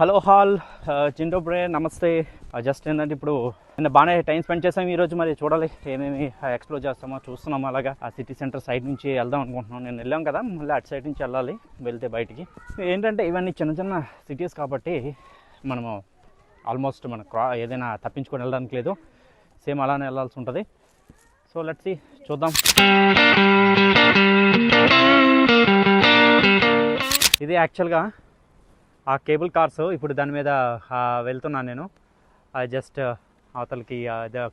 Hello hall చింటోబ్రే నమస్తే. Just ఏంటంటే ఇప్పుడు నిన్న బాగానే టైం స్పెండ్ చేసాము. ఈరోజు మరి చూడాలి ఏమేమి ఎక్స్ప్లోర్ చేస్తామో చూస్తున్నాము. అలాగా ఆ సిటీ సెంటర్ సైడ్ నుంచి వెళ్దాం అనుకుంటున్నాం. నేను వెళ్ళాం కదా, మళ్ళీ అటు సైడ్ నుంచి వెళ్ళాలి. వెళ్తే బయటికి ఏంటంటే ఇవన్నీ చిన్న చిన్న సిటీస్ కాబట్టి మనము ఆల్మోస్ట్ మన ఏదైనా తప్పించుకొని వెళ్ళడానికి లేదు, సేమ్ అలానే వెళ్ళాల్సి ఉంటుంది. సో లెట్స్ సీ, చూద్దాం. ఇది యాక్చువల్గా ఆ కేబుల్ కార్స్. ఇప్పుడు దాని మీద వెళ్తున్నాను నేను. జస్ట్ అవతలకి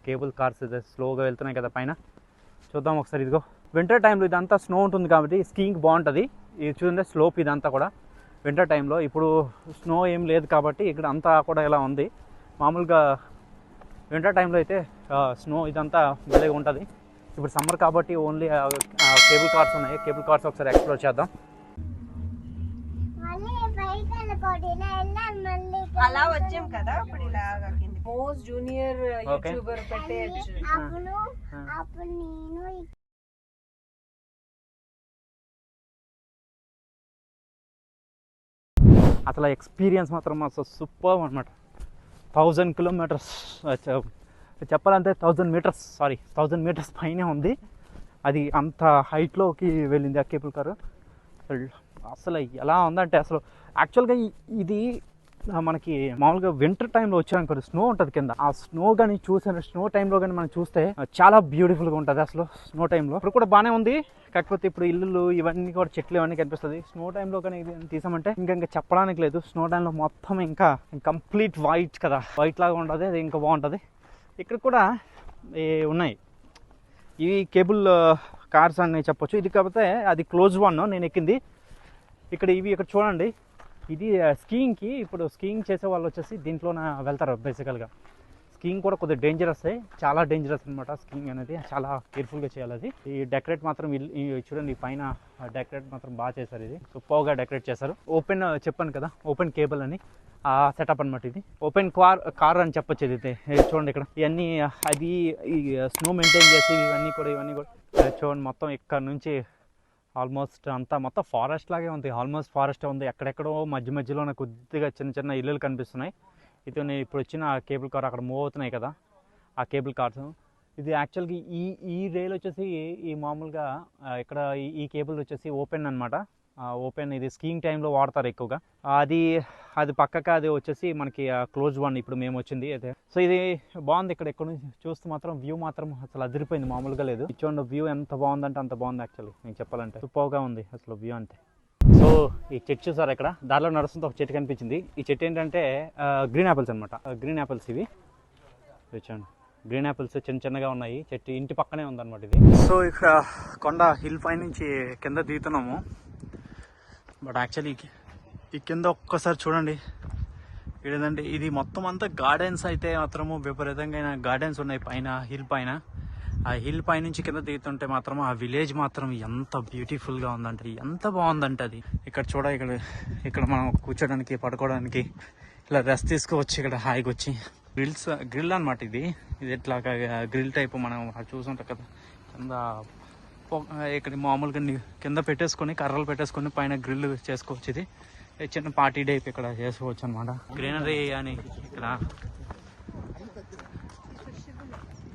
కేబుల్ కార్స్ స్లోగా వెళ్తున్నాయి కదా పైన. చూద్దాం ఒకసారి. ఇదిగో వింటర్ టైంలో ఇదంతా స్నో ఉంటుంది కాబట్టి స్కీయింగ్ బాగుంటుంది. ఇది చూడండి స్లోప్ ఇదంతా కూడా వింటర్ టైంలో. ఇప్పుడు స్నో ఏం లేదు కాబట్టి ఇక్కడ అంతా కూడా ఇలా ఉంది. మామూలుగా వింటర్ టైంలో అయితే స్నో ఇదంతా భలేగా ఉంటుంది. ఇప్పుడు సమ్మర్ కాబట్టి ఓన్లీ కేబుల్ కార్స్ ఉన్నాయి. కేబుల్ కార్స్ ఒకసారి ఎక్స్ప్లోర్ చేద్దాం. అలా వచ్చాం కదా, ఇప్పుడు ఇలాగా మోస్ట్ జూనియర్ యూట్యూబర్ పెట్టేయచ్చు. అసలు ఎక్స్పీరియన్స్ మాత్రం అసలు సూపర్ అనమాట. 1000 కిలోమీటర్స్ చెప్పాలంటే 1000 మీటర్స్ పైనే ఉంది. అది అంత హైట్లోకి వెళ్ళింది ఆ కేబుల్ కారు. అసలు ఎలా ఉందంటే అసలు యాక్చువల్గా ఇది మనకి మామూలుగా వింటర్ టైంలో వచ్చామనుకోండి, స్నో ఉంటుంది కింద. ఆ స్నో కానీ స్నో టైంలో కానీ మనం చూస్తే చాలా బ్యూటిఫుల్గా ఉంటుంది అసలు స్నో టైంలో. ఇప్పుడు కూడా బాగానే ఉంది, కాకపోతే ఇప్పుడు ఇల్లు ఇవన్నీ కూడా చెట్లు ఇవన్నీ కనిపిస్తుంది. స్నో టైంలో కానీ తీసామంటే ఇంకా చెప్పడానికి లేదు. స్నో టైంలో మొత్తం ఇంకా కంప్లీట్ వైట్ కదా, వైట్ లాగా ఉంటుంది. అది ఇంకా బాగుంటుంది. ఇక్కడ కూడా ఉన్నాయి ఇవి కేబుల్ కార్స్ అని చెప్పొచ్చు. ఇది కాకపోతే అది క్లోజ్ వన్ నేను ఎక్కింది. ఇక్కడ చూడండి, ఇది స్కీయింగ్కి. ఇప్పుడు స్కీయింగ్ చేసే వాళ్ళు వచ్చేసి దీంట్లోనే వెళ్తారు బేసికల్గా. స్కీయింగ్ కూడా కొద్దిగా డేంజరస్, చాలా డేంజరస్ అనమాట. స్కీయింగ్ అనేది చాలా కేర్ఫుల్గా చేయాలి. అది ఈ డెకరేట్ మాత్రం చూడండి, ఈ పైన డెకరేట్ మాత్రం బాగా చేశారు. ఇది సూపర్గా డెకరేట్ చేశారు. ఓపెన్ చెప్పాను కదా, ఓపెన్ కేబుల్ అని ఆ సెటప్ అనమాట. ఇది ఓపెన్ కార్ అని చెప్పొచ్చు. ఇది చూడండి, ఇక్కడ ఇవన్నీ అది ఈ స్నో మెయింటైన్ చేసి ఇవన్నీ కూడా చూడండి. మొత్తం ఇక్కడ నుంచి ఆల్మోస్ట్ అంతా మొత్తం ఫారెస్ట్ లాగే ఉంది. ఆల్మోస్ట్ ఫారెస్ట్ ఉంది. ఎక్కడెక్కడో మధ్యలో కొద్దిగా చిన్న ఇల్లులు కనిపిస్తున్నాయి. ఇది నేను ఇప్పుడు వచ్చిన కేబుల్ కార్ అక్కడ మూవ్ అవుతున్నాయి కదా, ఆ కేబుల్ కార్స్. ఇది యాక్చువల్గా ఈ రైల్ వచ్చేసి ఈ మామూలుగా ఇక్కడ ఈ కేబుల్ వచ్చేసి ఓపెన్ అనమాట. ఓపెన్ ఇది స్కీయింగ్ టైంలో వాడతారు ఎక్కువగా. అది పక్కగా అది వచ్చేసి మనకి క్లోజ్ వన్ ఇప్పుడు మేము వచ్చింది అయితే. సో ఇది బాగుంది. ఇక్కడ నుంచి చూస్తే మాత్రం వ్యూ మాత్రం అసలు అదిరిపోయింది, మామూలుగా లేదు. చూడండి వ్యూ ఎంత బాగుందంటే అంత బాగుంది. యాక్చువల్లీ నేను చెప్పాలంటే సూపర్గా ఉంది అసలు వ్యూ అంతే. సో ఈ చెట్టు చూసారు, ఇక్కడ దారిలో నడుస్తుంటే ఒక చెట్టు కనిపించింది. ఈ చెట్టు ఏంటంటే గ్రీన్ యాపిల్స్ అనమాట. గ్రీన్ యాపిల్స్ ఇవి చూడండి. గ్రీన్ యాపిల్స్ చిన్నగా ఉన్నాయి. చెట్టు ఇంటి పక్కనే ఉందన్నమాట ఇది. సో ఇక్కడ కొండ హిల్ పై నుంచి కింద దిగుతున్నాము. బట్ యాక్చువల్లీ ఈ కింద ఒక్కసారి చూడండి, ఏదంటే ఇది మొత్తం అంతా గార్డెన్స్ అయితే మాత్రము విపరీతంగా గార్డెన్స్ ఉన్నాయి పైన హిల్ పైన. ఆ హిల్ పై నుంచి కింద దిగుతుంటే మాత్రం ఆ విలేజ్ మాత్రం ఎంత బ్యూటిఫుల్గా ఉందంటే, ఎంత బాగుందంటే అది. ఇక్కడ ఇక్కడ మనం కూర్చోడానికి పడుకోవడానికి ఇలా రెస్ట్ తీసుకోవచ్చు. ఇక్కడ హాయిగా వచ్చి గ్రిల్ అనమాట. ఇది ఎట్లా గ్రిల్ టైప్ మనం చూసుంటాం కదా కింద. ఇక్కడ మామూలుగా కింద పెట్టేసుకొని కర్రలు పెట్టేసుకొని పైన గ్రిల్ చేసుకోవచ్చు. ఇది చిన్న పార్టీ టైప్ ఇక్కడ చేసుకోవచ్చు అనమాట. గ్రీనరీ అని ఇక్కడ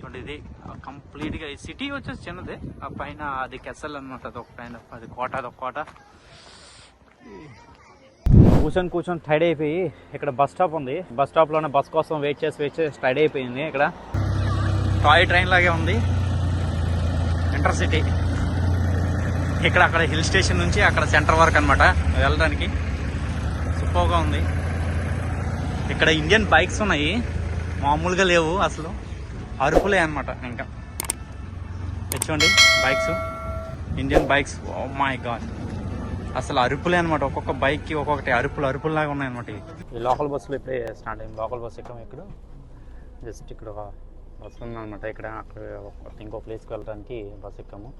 చూడండి. ఇది కంప్లీట్గా ఈ సిటీ వచ్చేసి చిన్నదే. ఆ పైన అది కెసల్ అనమాట. అది ఒక పైన అది కోట. కూర్చొని టైడ్ అయిపోయి ఇక్కడ బస్ స్టాప్ ఉంది. బస్ స్టాప్లోనే బస్ కోసం వెయిట్ చేసి టైడ్ అయిపోయింది. ఇక్కడ టాయ్ ట్రైన్ లాగే ఉంది, ఇంటర్ సిటీ. అక్కడ హిల్ స్టేషన్ నుంచి అక్కడ సెంటర్ వరకు అనమాట వెళ్ళడానికి. సూపర్గా ఉంది. ఇక్కడ ఇండియన్ బైక్స్ ఉన్నాయి, మామూలుగా లేవు అసలు, అరుపులే అనమాట. ఇంకా చూడండి bikes, Indian bikes. Oh my god, అసలు అరుపులే అనమాట. ఒక్కొక్క బైక్కి ఒక్కొక్కటి అరుపులాగా ఉన్నాయన్నమాట. ఈ లోకల్ బస్సులో ఇప్పుడే స్టార్ట్ అయింది. లోకల్ బస్సు ఇక్కడ జస్ట్ ఇక్కడ బస్సు ఉందన్నమాట. అక్కడ ఇంకో ప్లేస్కి వెళ్ళడానికి బస్సు ఎక్కాము.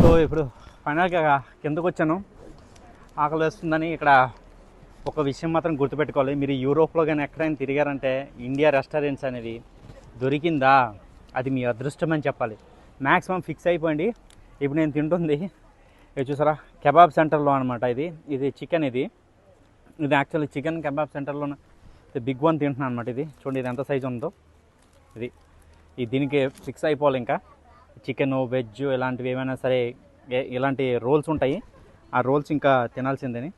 సో ఇప్పుడు ఫైనల్గా కిందకు వచ్చాను. ఆకలి వేస్తుందని ఇక్కడ ఒక విషయం మాత్రం గుర్తుపెట్టుకోవాలి, మీరు యూరోప్లో కానీ ఎక్కడైనా తిరిగారంటే ఇండియా రెస్టారెంట్స్ అనేది దొరికిందా అది మీ అదృష్టం అని చెప్పాలి. మ్యాక్సిమం ఫిక్స్ అయిపోయింది. ఇప్పుడు నేను తింటుంది ఇది చూసారా, కెబాబ్ సెంటర్లో అనమాట. ఇది చికెన్, ఇది యాక్చువల్లీ చికెన్ కెబాబ్ సెంటర్లో బిగ్ వన్ తింటున్నాను అనమాట. ఇది చూడండి, ఇది ఎంత సైజు ఉందో. ఇది దీనికి ఫిక్స్ అయిపోవాలి. ఇంకా చికెన్, వెజ్ ఇలాంటివి ఏమైనా సరే ఇలాంటి రోల్స్ ఉంటాయి, ఆ రోల్స్ ఇంకా తినాల్సిందని,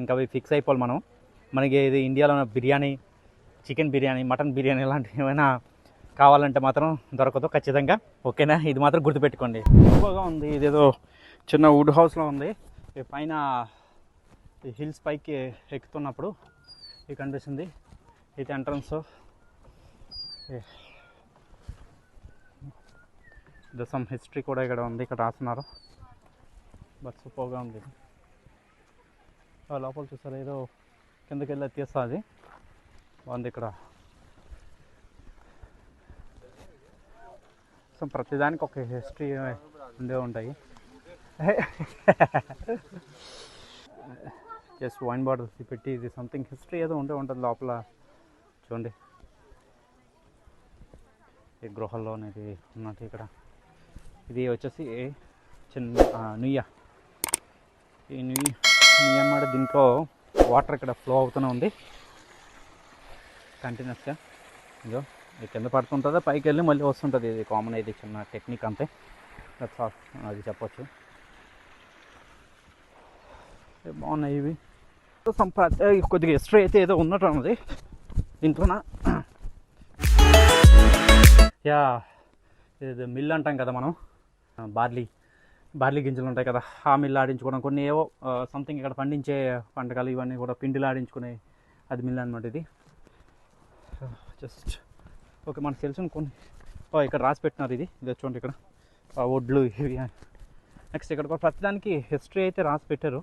ఇంకా అవి ఫిక్స్ అయిపోవాలి మనం. మనకి ఇది ఇండియాలో బిర్యానీ, చికెన్ బిర్యానీ, మటన్ బిర్యానీ ఇలాంటివి ఏమైనా కావాలంటే మాత్రం దొరకదు ఖచ్చితంగా. ఓకేనా, ఇది మాత్రం గుర్తుపెట్టుకోండి. ఎక్కువగా ఉంది, ఇదేదో చిన్న వుడ్ హౌస్లో ఉంది. పైన హిల్స్ పైకి ఎక్కుతున్నప్పుడు ఇది కనిపిస్తుంది. ఇది ఎంట్రన్స్. ఇది సమ్ హిస్టరీ కూడా ఇక్కడ ఉంది, ఇక్కడ రాస్తున్నారు. బట్ సూపర్గా ఉంది. లోపల చూసారు, ఏదో కిందకి వెళ్ళి తీస్తా, అది బాగుంది. ఇక్కడ సో ప్రతిదానికి ఒక హిస్టరీ ఉండే ఉంటాయి. జస్ట్ వైన్ బాటిల్స్ పెట్టి ఇది సంథింగ్ హిస్టరీ ఏదో ఉండే ఉంటుంది లోపల. చూడండి, ఈ గృహల్లో అనేది ఉన్నట్టు. ఇక్కడ ఇది వచ్చేసి చిన్న నుయ్య. ఈ నుయ్య అన్నమాట. దీంట్లో వాటర్ ఇక్కడ ఫ్లో అవుతూనే ఉంది కంటిన్యూస్గా. ఇదో ఇది కింద పడుతుంటుందా, పైకి వెళ్ళి మళ్ళీ వస్తుంటుంది. ఇది కామన్, ఇది చిన్న టెక్నిక్ అంతే, అది చెప్పచ్చు. బాగున్నాయి ఇవి. కొద్దిగా హిస్టరీ అయితే ఏదో ఉన్నట్టు ఉన్నది దీంట్లోన. యా, ఇది మిల్ అంటాం కదా మనం, బార్లీ గింజలు ఉంటాయి కదా, ఆ మిల్లు ఆడించుకోవడం. కొన్ని ఏవో సంథింగ్ ఇక్కడ పండించే పంటకాలు ఇవన్నీ కూడా పిండిలు ఆడించుకునే అది మిల్ అనమాట. ఇది జస్ట్ ఓకే, మనకు తెలిసిన కొన్ని ఇక్కడ రాసి పెట్టినారు. ఇది చూడండి, ఇక్కడ వడ్లు ఇవి. నెక్స్ట్ ఇక్కడ కూడా ప్రతిదానికి హిస్టరీ అయితే రాసి పెట్టారు.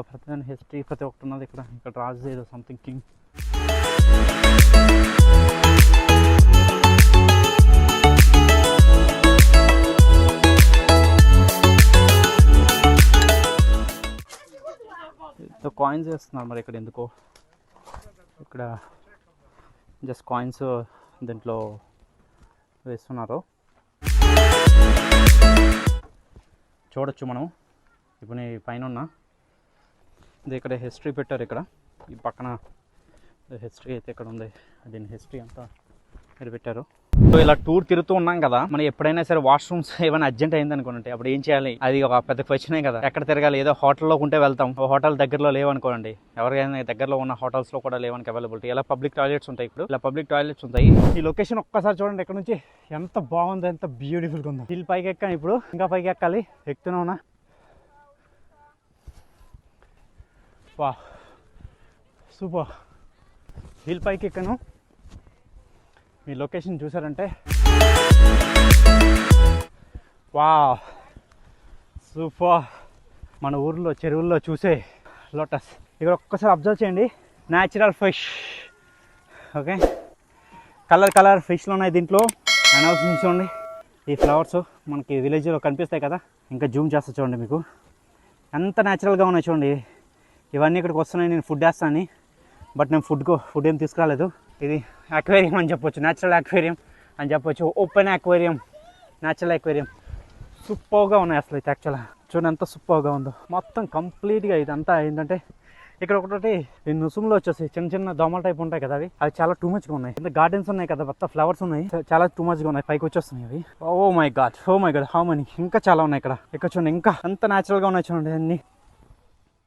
ప్రతిదాని హిస్టరీ ప్రతి ఒక్కటి ఉన్నది ఇక్కడ రాసి ఏదో సంథింగ్ కింగ్. కాయిన్స్ వేస్తున్నారు మరి ఇక్కడ ఎందుకో. ఇక్కడ జస్ట్ కాయిన్స్ దీంట్లో వేస్తున్నారు. చూడొచ్చు మనం. ఇప్పుడు నేను పైన ఉన్నా, ఇది ఇక్కడ హిస్టరీ పెట్టారు. ఇక్కడ ఈ పక్కన హిస్టరీ అయితే ఇక్కడ ఉంది. దీని హిస్టరీ అంతా మీరు పెట్టారు. సో ఇలా టూర్ తిరుగుతూ ఉన్నాం కదా, మనం ఎప్పుడైనా సరే వాష్రూమ్స్ ఏమైనా అర్జెంట్ అయింది అనుకోండి, అప్పుడు ఏం చేయాలి? అది ఒక పెద్ద క్వశ్చనే కదా. ఎక్కడ తిరగాలి? ఏదో హోటల్లో ఉంటే వెళ్తాం, హోటల్ దగ్గరలో లేవనుకోండి, ఎవరికైనా దగ్గరలో ఉన్న హోటల్స్లో కూడా లేవనికి అవైలబిలిటీ. ఇలా పబ్లిక్ టాయిలెట్స్ ఉంటాయి. ఇప్పుడు ఇలా పబ్లిక్ టాయిలెట్స్ ఉంటాయి. ఈ లొకేషన్ ఒక్కసారి చూడండి, ఇక్కడ నుంచి ఎంత బాగుందో, ఎంత బ్యూటిఫుల్గా ఉందో. హిల్ పైకి ఎక్కాను, ఇప్పుడు ఇంకా పైకి ఎక్కాలి. ఎక్కుతూనే ఉన్నా. వా సూపర్. హిల్ పైకి ఎక్కాను. మీ లొకేషన్ చూసారంటే వా సూపర్. మన ఊర్లో చెరువుల్లో చూసే లోటస్. ఇక్కడ ఒక్కసారి అబ్జర్వ్ చేయండి, న్యాచురల్ ఫిష్. ఓకే, కలర్ ఫిష్లు ఉన్నాయి దీంట్లో. అనౌన్స్ చూడండి, ఈ ఫ్లవర్స్ మనకి విలేజ్లో కనిపిస్తాయి కదా. ఇంకా జూమ్ చేస్తా చూడండి, మీకు ఎంత న్యాచురల్గా ఉన్నాయి చూడండి. ఇవన్నీ ఇక్కడికి వస్తున్నాయి. నేను ఫుడ్ వేస్తాను, బట్ నేను ఫుడ్ ఏం తీసుకురాలేదు. ఇది అక్వేరియం అని చెప్పొచ్చు, న్యాచురల్ అక్వేరియం అని చెప్పొచ్చు. Open aquarium, natural aquarium. సూపర్గా ఉన్నాయి అసలు అయితే. యాక్చువల్గా చూడండి ఎంత సూపర్గా ఉందో. మొత్తం కంప్లీట్గా ఇదంతా ఏంటంటే, ఇక్కడ ఒకటి ఈ నుసుములు వచ్చేసి చిన్న దోమల టైప్ ఉంటాయి కదా, అవి చాలా టూ మచ్గా ఉన్నాయి. కింద గార్డెన్స్ ఉన్నాయి కదా, మొత్తం ఫ్లవర్స్ ఉన్నాయి, చాలా టూ మచ్గా ఉన్నాయి. పైకి వచ్చేస్తున్నాయి అవి. Oh my god how many. ఇంకా చాలా ఉన్నాయి ఇక్కడ చూడండి. ఇంకా ఎంత న్యాచురల్గా ఉన్నాయి చూడండి. అన్ని